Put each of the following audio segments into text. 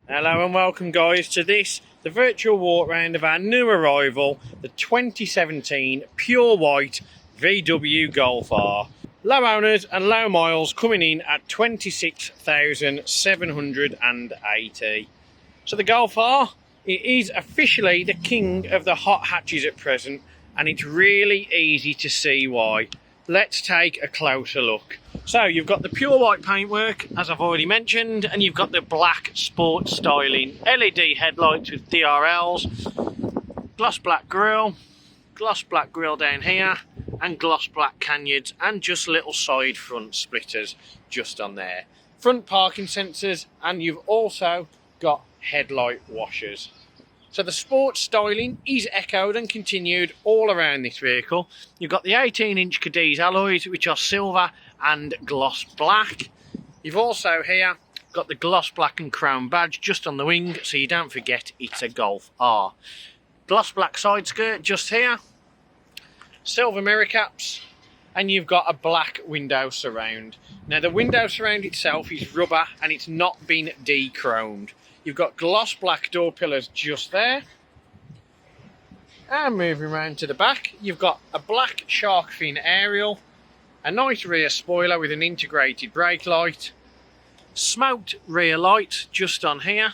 Hello and welcome guys to this, the virtual walk round of our new arrival, the 2017 pure white VW Golf R. Low owners and low miles coming in at 26,780. So the Golf R, it is officially the king of the hot hatches at present, and it's really easy to see why. Let's take a closer look. So you've got the pure white paintwork, as I've already mentioned, and you've got the black sport styling, LED headlights with DRLs, gloss black grille down here, and gloss black canyons, and just little side front splitters just on there. Front parking sensors, and you've also got headlight washers. So the sport styling is echoed and continued all around this vehicle. You've got the 18-inch Cadiz alloys, which are silver and gloss black. You've also here got the gloss black and chrome badge just on the wing, so you don't forget it's a Golf R. Gloss black side skirt just here, silver mirror caps, and you've got a black window surround. Now the window surround itself is rubber and it's not been de-chromed. You've got gloss black door pillars just there. And moving around to the back, you've got a black shark fin aerial, a nice rear spoiler with an integrated brake light, smoked rear lights just on here,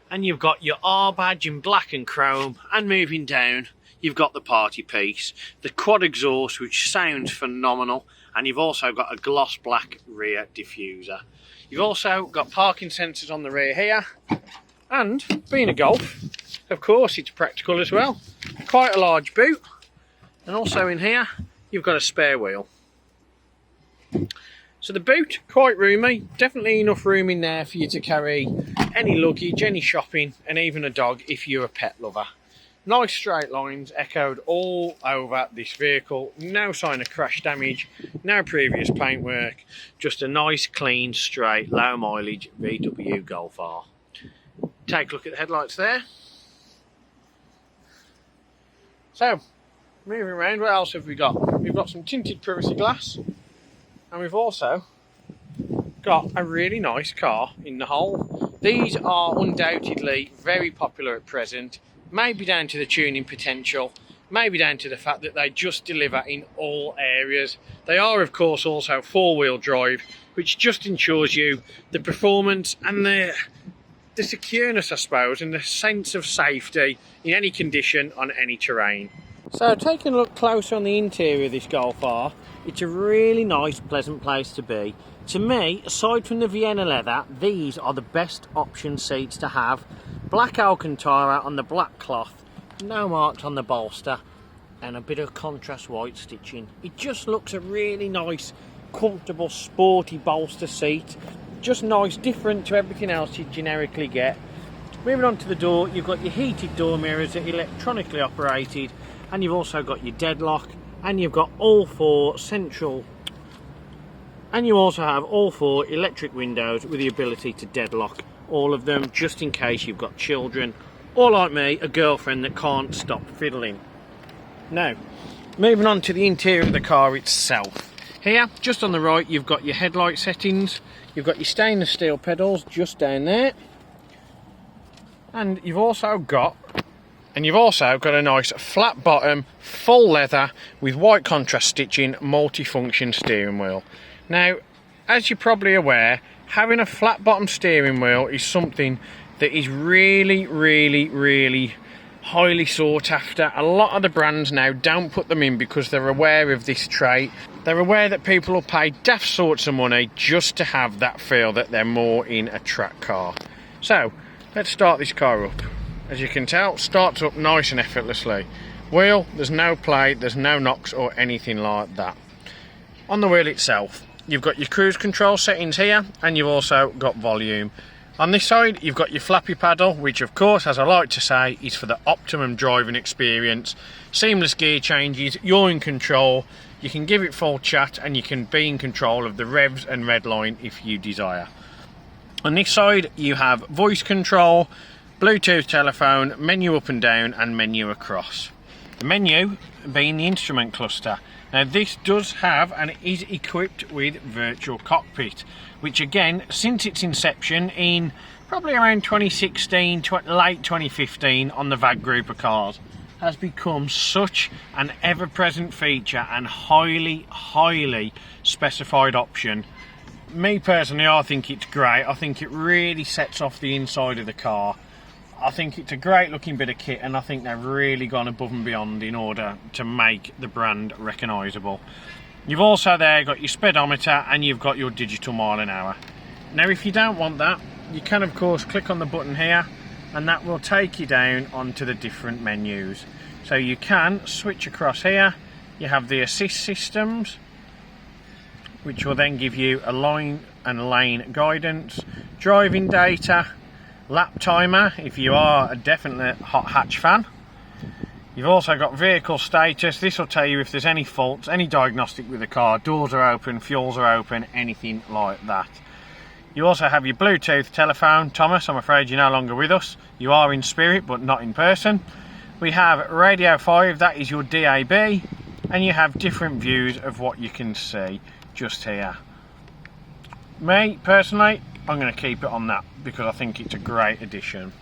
and you've got your R badge in black and chrome, and moving down you've got the party piece, the quad exhaust, which sounds phenomenal, and you've also got a gloss black rear diffuser. You've also got parking sensors on the rear here, and being a Golf, of course it's practical as well. Quite a large boot, and also in here you've got a spare wheel. So the boot, quite roomy, definitely enough room in there for you to carry any luggage, any shopping, and even a dog if you're a pet lover. Nice straight lines echoed all over this vehicle, no sign of crash damage, no previous paintwork, just a nice clean straight low mileage VW Golf R. Take a look at the headlights there. So moving around, what else have we got? We've got some tinted privacy glass, and we've also got a really nice car in the hole. These are undoubtedly very popular at present. Maybe down to the tuning potential, maybe down to the fact that they just deliver in all areas. They are of course also four-wheel drive, which just ensures you the performance and the secureness, I suppose, and the sense of safety in any condition on any terrain. So taking a look closer on the interior of this Golf R, it's a really nice, pleasant place to be. To me, aside from the Vienna leather, these are the best option seats to have. Black Alcantara on the black cloth, no marks on the bolster, and a bit of contrast white stitching. It just looks a really nice, comfortable, sporty bolster seat. Just nice, different to everything else you generically get. Moving on to the door, you've got your heated door mirrors that are electronically operated, and you've also got your deadlock, and you've got all four central, and you also have all four electric windows with the ability to deadlock all of them, just in case you've got children, or like me, a girlfriend that can't stop fiddling. Now, moving on to the interior of the car itself. Here, just on the right, you've got your headlight settings, you've got your stainless steel pedals just down there, and you've also got a nice flat bottom, full leather with white contrast stitching, multi-function steering wheel. Now, as you're probably aware, having a flat bottom steering wheel is something that is really highly sought after. A lot of the brands now don't put them in because they're aware of this trait. They're aware that people will pay daft sorts of money just to have that feel that they're more in a track car. So let's start this car up. As you can tell, starts up nice and effortlessly. Wheel, there's no play, there's no knocks or anything like that. On the wheel itself, you've got your cruise control settings here, and you've also got volume. On this side, you've got your flappy paddle, which of course, as I like to say, is for the optimum driving experience. Seamless gear changes, you're in control, you can give it full chat, and you can be in control of the revs and red line if you desire. On this side, you have voice control, Bluetooth telephone, menu up and down, and menu across. The menu being the instrument cluster. Now this does have and is equipped with virtual cockpit, which again, since its inception in probably around 2016, late 2015 on the VAG group of cars, has become such an ever-present feature and highly specified option. Me personally, I think it's great. I think it really sets off the inside of the car. I think it's a great looking bit of kit, and I think they've really gone above and beyond in order to make the brand recognisable. You've also there got your speedometer and you've got your digital mile an hour. Now if you don't want that, you can of course click on the button here and that will take you down onto the different menus. So you can switch across here. You have the assist systems, which will then give you a line and lane guidance, driving data, lap timer if you are a definite hot hatch fan. You've also got vehicle status. This will tell you if there's any faults, any diagnostic with the car, doors are open, fuels are open, anything like that. You also have your Bluetooth telephone. Thomas, I'm afraid you're no longer with us. You are in spirit, but not in person. We have Radio 5, that is your DAB, and you have different views of what you can see just here. Me, personally, I'm going to keep it on that because I think it's a great addition.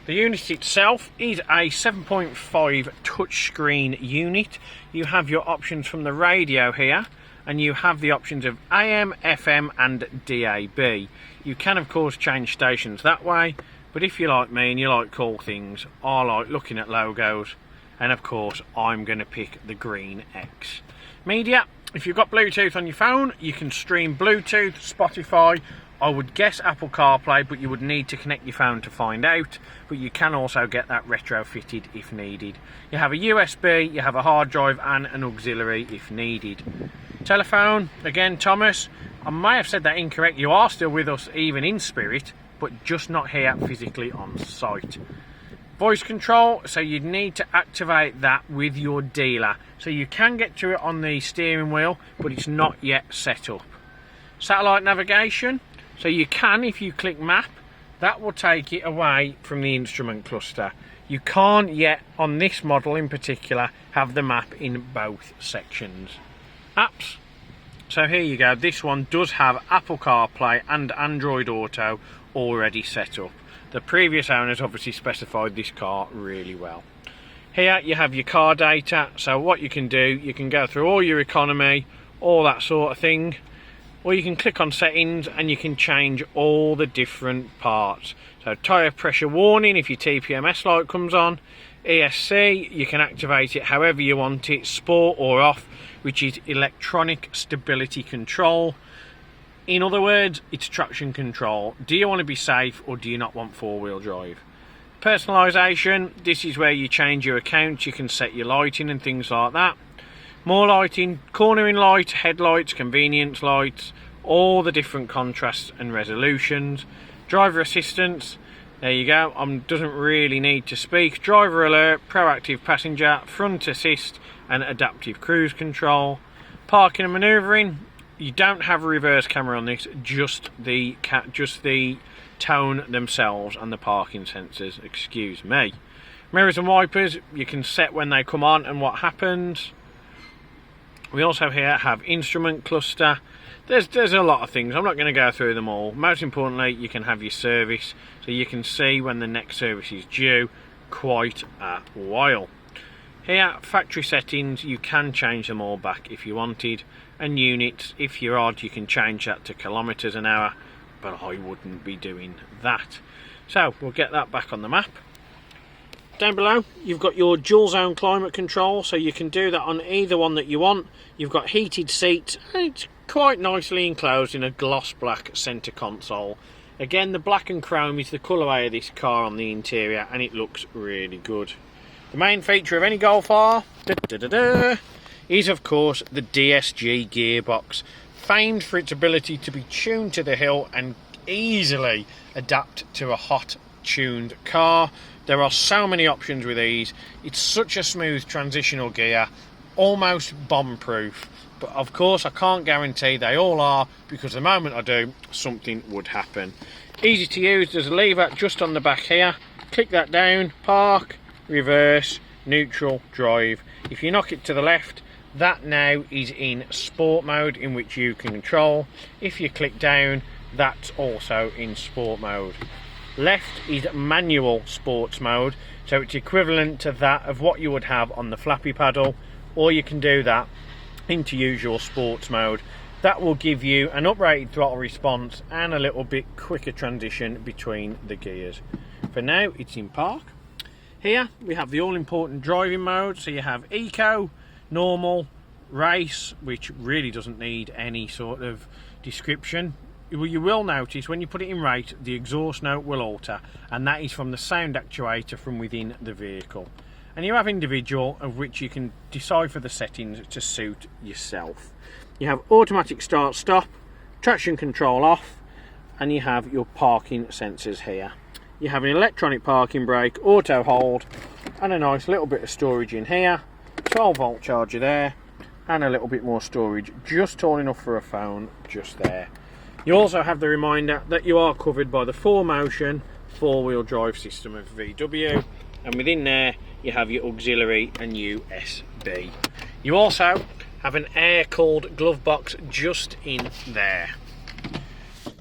The unit itself is a 7.5 touchscreen unit. You have your options from the radio here, and you have the options of AM, FM and DAB. You can of course change stations that way, but if you're like me and you like cool things, I like looking at logos, and of course I'm going to pick the Green X. Media, if you've got Bluetooth on your phone, you can stream Bluetooth, Spotify, I would guess Apple CarPlay, but you would need to connect your phone to find out, but you can also get that retrofitted if needed. You have a USB, you have a hard drive and an auxiliary if needed. Telephone, again Thomas, I may have said that incorrect, you are still with us even in spirit, but just not here physically on site. Voice control, so you'd need to activate that with your dealer. So you can get to it on the steering wheel, but it's not yet set up. Satellite navigation, so you can, if you click map, that will take it away from the instrument cluster. You can't yet, on this model in particular, have the map in both sections. Apps, so here you go, this one does have Apple CarPlay and Android Auto already set up. The previous owners obviously specified this car really well. Here you have your car data, so what you can do, you can go through all your economy, all that sort of thing, or you can click on settings and you can change all the different parts. So tyre pressure warning if your TPMS light comes on, ESC, you can activate it however you want it, sport or off, which is electronic stability control. In other words, it's traction control. Do you want to be safe or do you not want four-wheel drive? Personalisation, this is where you change your account, you can set your lighting and things like that. More lighting, cornering light, headlights, convenience lights, all the different contrasts and resolutions. Driver assistance, there you go, doesn't really need to speak. Driver alert, proactive passenger, front assist and adaptive cruise control. Parking and manoeuvring, you don't have a reverse camera on this, just the tone themselves and the parking sensors, excuse me. Mirrors and wipers, you can set when they come on and what happens. We also here have instrument cluster. There's a lot of things, I'm not going to go through them all. Most importantly, you can have your service, so you can see when the next service is due, quite a while. Here, factory settings, you can change them all back if you wanted, and units, if you're odd, you can change that to kilometres an hour, but I wouldn't be doing that. So we'll get that back on the map. Down below you've got your dual zone climate control, so you can do that on either one that you want. You've got heated seats and it's quite nicely enclosed in a gloss black centre console. Again, the black and chrome is the colourway of this car on the interior and it looks really good. The main feature of any Golf R is of course the DSG gearbox, famed for its ability to be tuned to the hill and easily adapt to a hot tuned car. There are so many options with these. It's such a smooth transitional gear, almost bomb proof, but of course I can't guarantee they all are, because the moment I do, something would happen. Easy to use, there's a lever just on the back here, click that down, park, reverse, neutral, drive. If you knock it to the left, that now is in sport mode, in which you can control. If you click down, that's also in sport mode. Left is manual sports mode, so it's equivalent to that of what you would have on the flappy paddle, or you can do that into usual sports mode. That will give you an uprated throttle response and a little bit quicker transition between the gears. For now, it's in park. Here we have the all-important driving mode, so you have eco, normal, race, which really doesn't need any sort of description. You will notice when you put it in race, the exhaust note will alter, and that is from the sound actuator from within the vehicle. And you have individual, of which you can decipher the settings to suit yourself. You have automatic start stop, traction control off, and you have your parking sensors here. You have an electronic parking brake, auto hold, and a nice little bit of storage in here. 12-volt charger there, and a little bit more storage, just tall enough for a phone, just there. You also have the reminder that you are covered by the 4Motion 4-wheel drive system of VW, and within there you have your auxiliary and USB. You also have an air-cooled glove box just in there.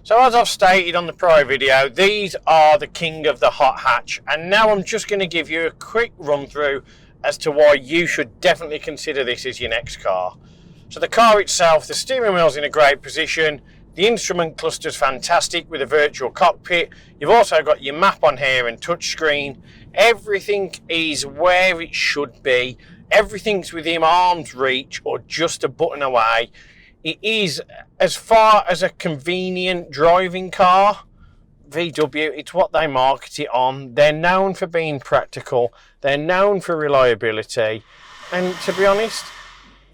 So as I've stated on the prior video, these are the king of the hot hatch, and now I'm just going to give you a quick run through as to why you should definitely consider this as your next car. So the car itself, the steering wheel's in a great position, the instrument cluster's fantastic with a virtual cockpit, you've also got your map on here and touchscreen. Everything is where it should be. Everything's within arm's reach or just a button away. It is, as far as a convenient driving car, VW, it's what they market it on. They're known for being practical. They're known for reliability. And to be honest,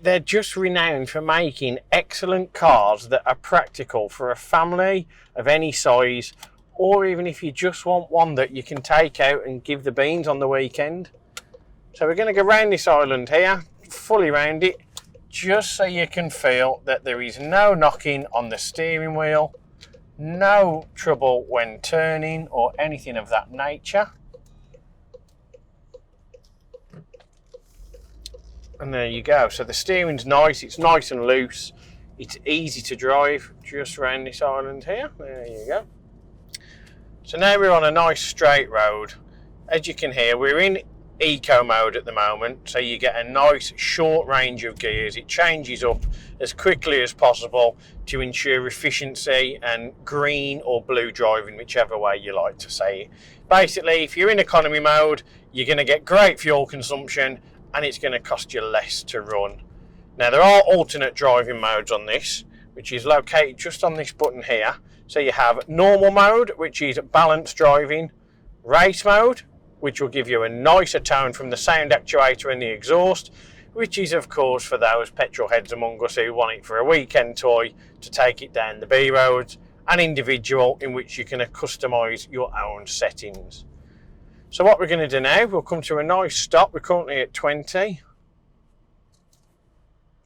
they're just renowned for making excellent cars that are practical for a family of any size, or even if you just want one that you can take out and give the beans on the weekend. So we're going to go round this island here, fully round it, just so you can feel that there is no knocking on the steering wheel, no trouble when turning or anything of that nature. And there you go. So the steering's nice, it's nice and loose, it's easy to drive just around this island here. There you go. So now we're on a nice straight road. As you can hear, we're in eco mode at the moment, so you get a nice short range of gears. It changes up as quickly as possible to ensure efficiency and green or blue driving, whichever way you like to say it. Basically, if you're in economy mode, you're going to get great fuel consumption and it's going to cost you less to run. Now there are alternate driving modes on this, which is located just on this button here. So you have normal mode, which is balanced driving, race mode, which will give you a nicer tone from the sound actuator and the exhaust, which is of course for those petrol heads among us who want it for a weekend toy to take it down the B roads, and individual, in which you can customise your own settings. So what we're going to do now, we'll come to a nice stop. We're currently at 20.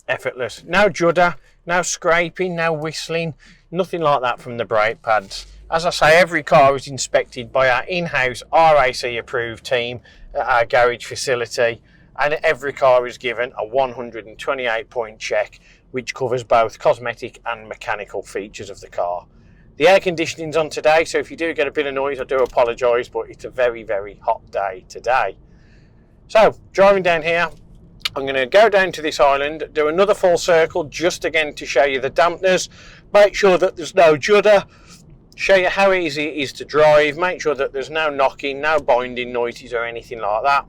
Effortless. No judder, no scraping, no whistling, nothing like that from the brake pads. As I say, every car is inspected by our in-house RAC approved team at our garage facility, and every car is given a 128 point check, which covers both cosmetic and mechanical features of the car. The air conditioning's on today, so if you do get a bit of noise, I do apologise, but it's a very, very hot day today. So, driving down here, I'm going to go down to this island, do another full circle, just again to show you the dampeners, make sure that there's no judder, show you how easy it is to drive, make sure that there's no knocking, no binding noises or anything like that.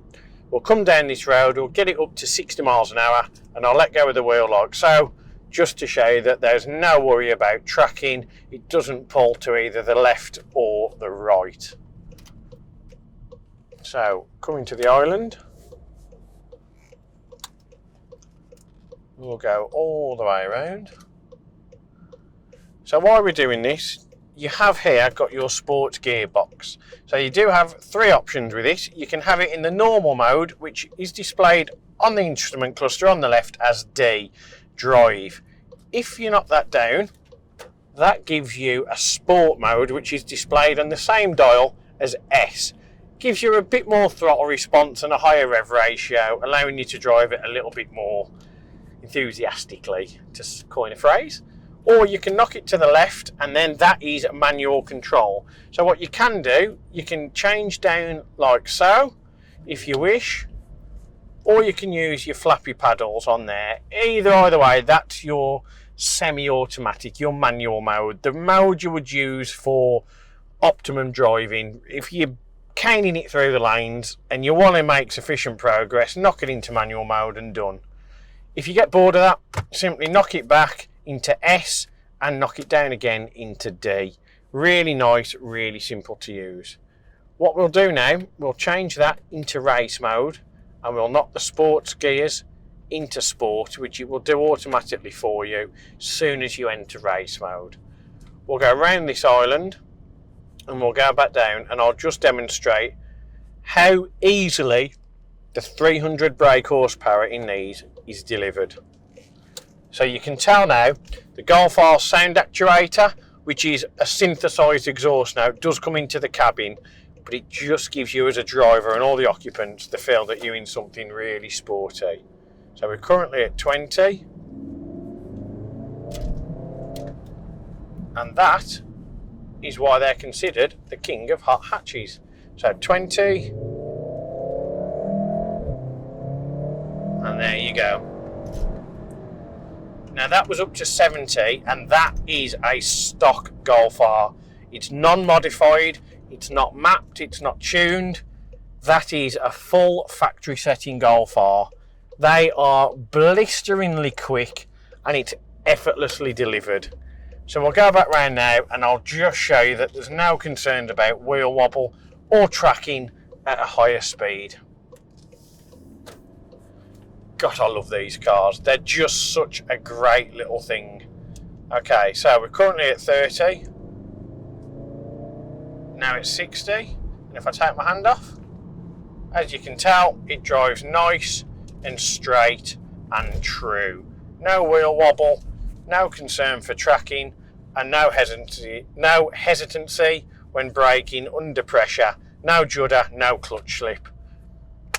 We'll come down this road, we'll get it up to 60 miles an hour, and I'll let go of the wheel like so, just to show you that there's no worry about tracking. It doesn't pull to either the left or the right. So, coming to the island, we'll go all the way around. So while we're doing this, you have here got your sports gearbox. So you do have three options with this. You can have it in the normal mode, which is displayed on the instrument cluster on the left as D, drive. If you knock that down, that gives you a sport mode, which is displayed on the same dial as S. Gives you a bit more throttle response and a higher rev ratio, allowing you to drive it a little bit more enthusiastically, to coin a phrase. or you can knock it to the left, and then that is manual control. So what you can do, you can change down like so, if you wish, or you can use your flappy paddles on there. Either way, that's your semi-automatic, your manual mode, the mode you would use for optimum driving. If you're caning it through the lanes and you want to make sufficient progress, knock it into manual mode and done. If you get bored of that, simply knock it back into S and knock it down again into D. Really nice, really simple to use. What we'll do now, we'll change that into race mode, and we'll knock the sports gears into sport, which it will do automatically for you as soon as you enter race mode. We'll go around this island and we'll go back down, and I'll just demonstrate how easily the 300 brake horsepower in these is delivered. So you can tell now the Golf R sound actuator, which is a synthesised exhaust note, does come into the cabin, but it just gives you as a driver and all the occupants the feel that you're in something really sporty. So we're currently at 20, and that is why they're considered the king of hot hatches. So 20, and there you go. Now that was up to 70, and that is a stock Golf R. It's non-modified, it's not mapped, it's not tuned. That is a full factory setting Golf R. They are blisteringly quick, and it's effortlessly delivered. So we'll go back round now, and I'll just show you that there's no concerns about wheel wobble or tracking at a higher speed. God, I love these cars. They're just such a great little thing. Okay, so we're currently at 30. Now it's 60. And if I take my hand off, as you can tell, it drives nice and straight and true. No wheel wobble, no concern for tracking, and no hesitancy when braking under pressure, no judder, no clutch slip.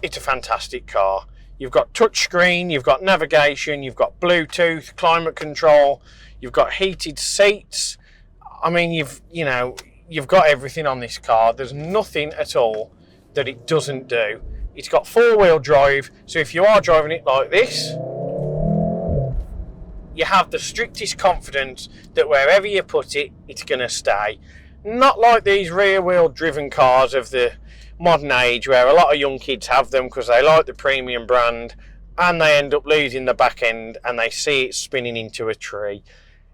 It's a fantastic car. You've got touchscreen, you've got navigation, you've got Bluetooth, climate control, you've got heated seats. I mean, you've got everything on this car. There's nothing at all that it doesn't do. It's got four-wheel drive, so if you are driving it like this, you have the strictest confidence that wherever you put it, it's going to stay. Not like these rear-wheel driven cars of the modern age, where a lot of young kids have them because they like the premium brand, and they end up losing the back end and they see it spinning into a tree.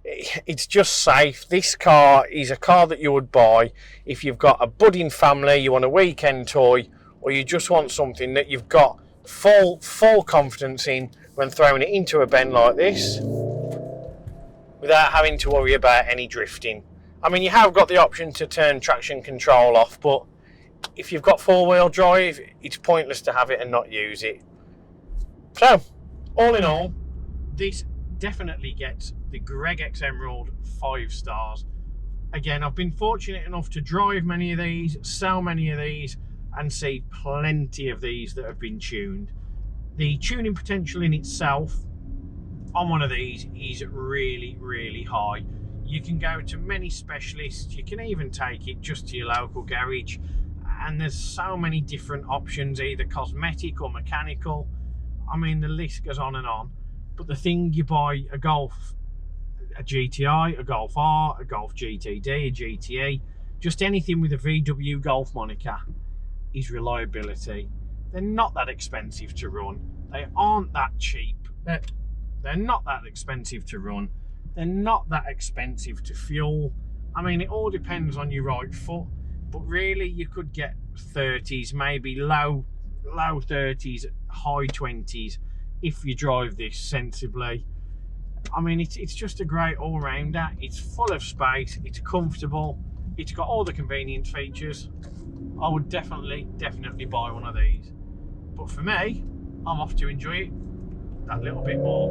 It's just safe. This car is a car that you would buy if you've got a budding family, you want a weekend toy, or you just want something that you've got full confidence in when throwing it into a bend like this without having to worry about any drifting. I mean, you have got the option to turn traction control off, but if you've got four-wheel drive, it's pointless to have it and not use it. So, all in all, this definitely gets the Greg X Emerald 5 stars. Again, I've been fortunate enough to drive many of these, sell many of these, and see plenty of these that have been tuned. The tuning potential in itself on one of these is really, really high. You can go to many specialists, you can even take it just to your local garage, and there's so many different options, either cosmetic or mechanical. I mean, the list goes on and on. But the thing you buy a Golf, a GTI, a Golf R, a Golf GTD, a GTE, just anything with a VW Golf moniker, is reliability. They're not that expensive to run. They aren't that cheap. They're not that expensive to run. They're not that expensive to fuel. I mean, it all depends on your right foot. But really, you could get 30s, maybe low 30s, high 20s if you drive this sensibly. I mean, it's just a great all-rounder. It's full of space, it's comfortable, it's got all the convenience features. I would definitely buy one of these. But for me, I'm off to enjoy it that little bit more.